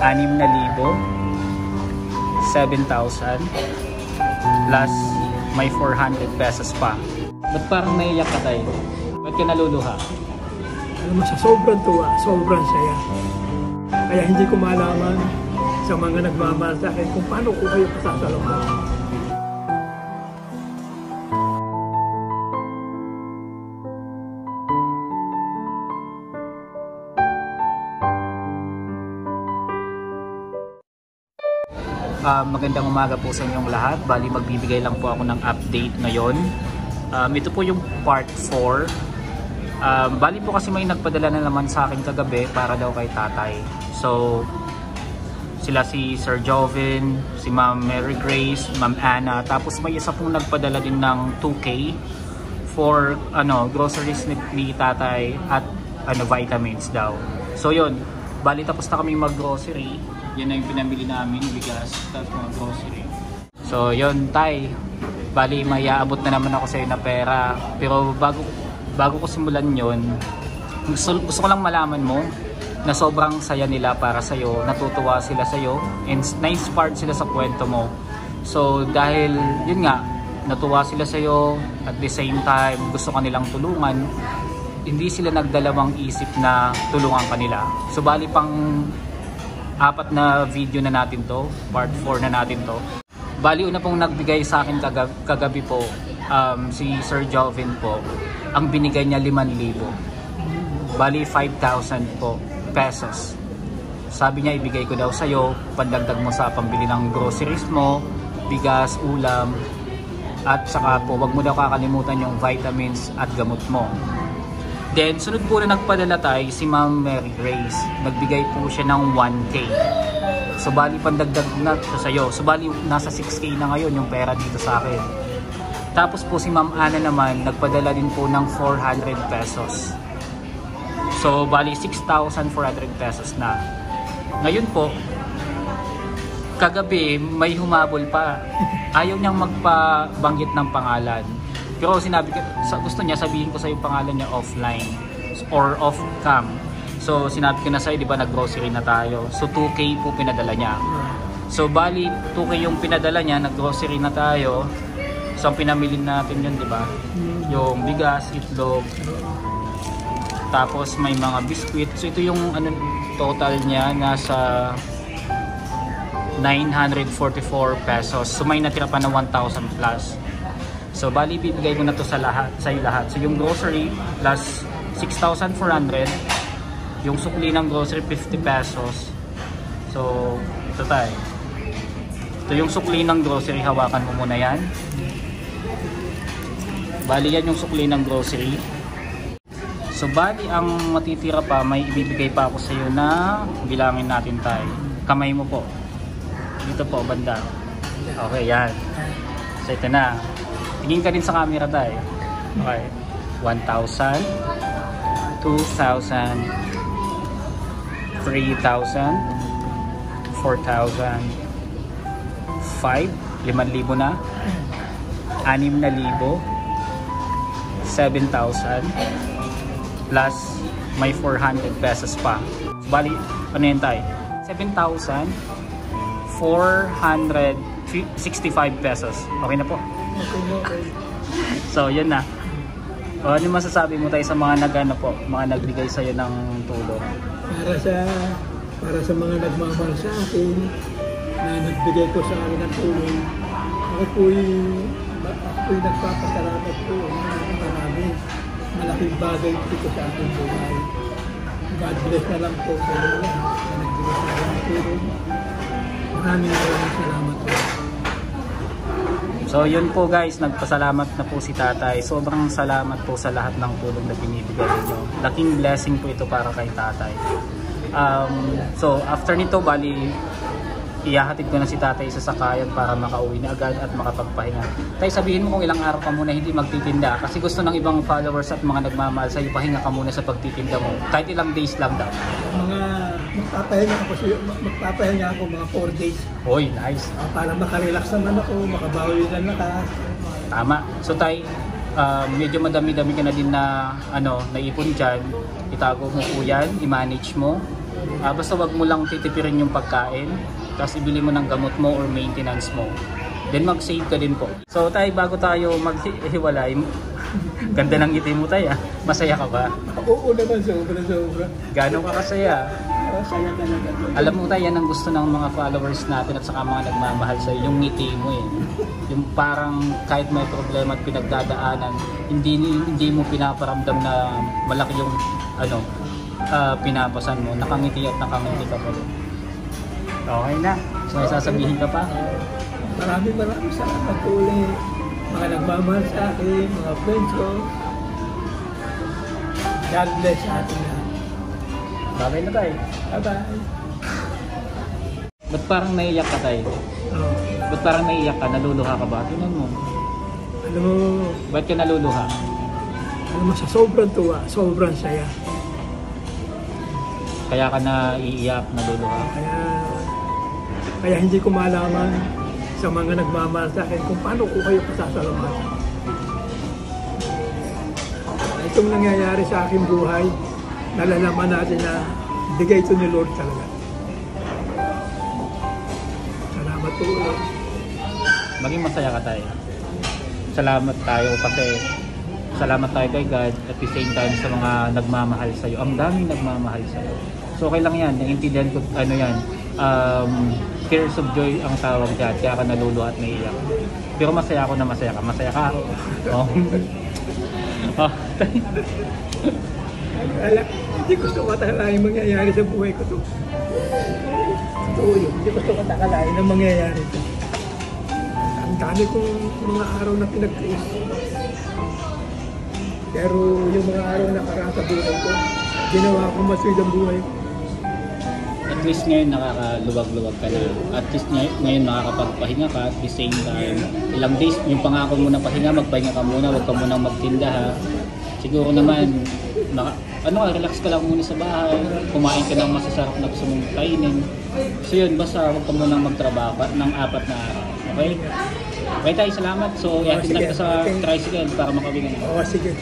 6,000, 7,000 plus may 400 pesos pa. Ba't parang naiyak ka tayo? Ba't ka naluluha? Alam mo, sa sobrang tuwa, sobrang saya. Kaya hindi ko malaman sa mga nagmamahal sa akin kung paano ko kayo pasasalamatan. Magandang umaga po sa inyong lahat. Bali magbibigay lang po ako ng update ngayon. Ito po yung part 4. Bali po kasi may nagpadala na naman sa akin kagabi para daw kay tatay. So sila si Sir Jovin, si Ma'am Mary Grace, Ma'am Anna, tapos may isa pong nagpadala din ng 2K for groceries ni tatay at vitamins daw. So yun, bali tapos na kaming mag-grocery. Yan na yung pinamili namin, bigas, tapos mga grocery. So yun tay, bali may aabot na naman ako sa iyo na pera. Pero bago ko simulan yun, gusto ko lang malaman mo na sobrang saya nila para sa iyo, natutuwa sila sa iyo, and na-inspired sila sa kwento mo. So dahil yun nga, natuwa sila sa iyo, at the same time gusto ka nilang tulungan, hindi sila nagdalawang isip na tulungan kanila. So bali pang 4 na video na natin to, part 4 na natin to. Bali una pong nagbigay sa akin kagabi po, si Sir Jovin po, ang binigay niya 5,000. Bali 5,000 po pesos. Sabi niya ibigay ko daw sa iyo, pandagdag mo sa pambili ng groceries mo, bigas, ulam, at saka po wag mo daw kakalimutan yung vitamins at gamot mo. Then, sunod po na nagpadala tayo si Ma'am Mary Grace. Nagbigay po siya ng 1K. So, bali pandagdag na ito sa'yo. So, bali nasa 6K na ngayon yung pera dito sa akin. Tapos po si Ma'am Anna naman, nagpadala din po ng 400 pesos. So, bali 6,400 pesos na. Ngayon po, kagabi may humabol pa. Ayaw niyang magpabanggit ng pangalan. Pero sinabi ko, gusto niya sabihin ko sa yung pangalan niya offline or off cam. So sinabi ko na sa'yo, di ba nag-grocery na tayo. So 2K po pinadala niya. So bali 2K yung pinadala niya, nag-grocery na tayo. So ang pinamili natin yun, di ba? Yung bigas, itlog. Tapos may mga biskwit. So ito yung total niya, nasa 944 pesos. So may natira pa na 1,000 plus. So bali bibigay ko na to sa iyo lahat. So yung grocery plus 6,400, yung sukli ng grocery 50 pesos. So ito tayo. Ito yung sukli ng grocery, hawakan mo muna yan. Bali yan yung sukli ng grocery. So bali ang matitira pa, may ibibigay pa ako sa iyo na bilangin natin tayo. Kamay mo po. Dito po banda. Okay, yan. So ito na. Tingin ka din sa camera tayo. Okay. 1,000, 2,000, 3,000, 4,000, 5,000 na, 6,000, 7,000, plus may 400 pesos pa. So, bali, ano yun tayo? 7,465 pesos. Okay na po. Okay. So, yun na. O, ano masasabi mo tayo sa mga mga nagbigay sa iyo ng tulong? Para sa mga nagmamahal sa akin, na nagbigay ko sa akin ng tulong, ako po'y nagpapasalamat po. Marami. Malaking bagay ito sa aking buhay. God bless na lang po sa inyo na nagbigay sa akin ng tulong. Maraming salamat po. So yun po guys, nagpasalamat na po si tatay. Sobrang salamat po sa lahat ng tulong na binibigay niyo. Laking blessing po ito para kay tatay. So after nito, bali ihahatid ko na si tatay sa sakayan para makauwi na agad at makapagpahinga. Tay, sabihin mo kung ilang araw ka muna hindi magtitinda, kasi gusto ng ibang followers at mga nagmamahal sa'yo, pahinga ka muna sa pagtitinda mo. Kahit ilang days lang daw. Magpapahinga ako mga 4 days. Oy, nice. Para makarelax naman ako, makabawi ng lakas. Tama. So tay, medyo madami-dami ka na din na naipon dyan. Itago mo po yan, i-manage mo. Basta wag mo lang titipirin yung pagkain, tapos ibili mo ng gamot mo or maintenance mo. Then mag-save ka din po. So tayo, bago tayo maghiwalay, ganda ng ngiti mo tayo. Masaya ka ba? Oo naman, sobra. Gano'n ka kasaya? Masaya talaga. Alam mo tayo, yan ang gusto ng mga followers natin at saka mga nagmamahal sa'yo, yung ngiti mo eh. Yung parang kahit may problema at pinagdadaanan, hindi mo pinaparamdam na malaki yung pinapasan mo. Nakangiti at nakangiti ka pa rin. Okay na. So may sasabihin ka pa? Maraming salamat po ulit. Mga nagmamahal sa akin, mga friends ko. God bless sa atin lahat. Babay na tayo. Bye-bye. Ba't parang naiiyak ka tayo? Oh. Ba't parang naiiyak ka? Naluluha ka ba? Tingnan mo. Alam mo, Ba't ka naluluha? sa sobrang tuwa, sobrang saya. Kaya ka naiiyak, naluluha? Kaya hindi ko malaman sa mga nagmamahal sa akin kung paano ko kayo pasasalamatan. Itong nangyayari sa aking buhay, nalalaman natin na bigay ito ni Lord talaga. Salamat po. Maging masaya ka tayo. Salamat tayo kasi salamat tayo kay God at the same time sa mga nagmamahal sa'yo. Ang daming nagmamahal sa'yo. So okay lang yan. Naiintindihan ko yan. Tears of joy ang tawag dyan. Kaya ka naluluha at naiiyak. Pero masaya ako na masaya ka. Masaya ka. Oh. Oh. Hindi gusto ko takalain mangyayari sa buhay ko to. Totoo yun. Hindi gusto ko takalain na mangyayari to. Ang dami kong mga araw na pinagtiis. Pero yung mga araw na karaan sa buhay ko, ginawa ko maswid ang buhay ko. At least ngayon nakakaluwag-luwag ka na. At least ngayon makakapagpahinga ka at the same time. Ilang days, yung pangako mo na pahinga, magpahinga ka muna, huwag ka munang magtinda ha. Siguro naman, relax ka lang muna sa bahay, kumain ka ng masasarap na gusto mong kainin. So yun, basta huwag ka munang magtrabaho ng 4 na araw. Okay? Okay tayo, salamat. So, yakin lang ka sa tricycle para makawin ka na. Oo, sige.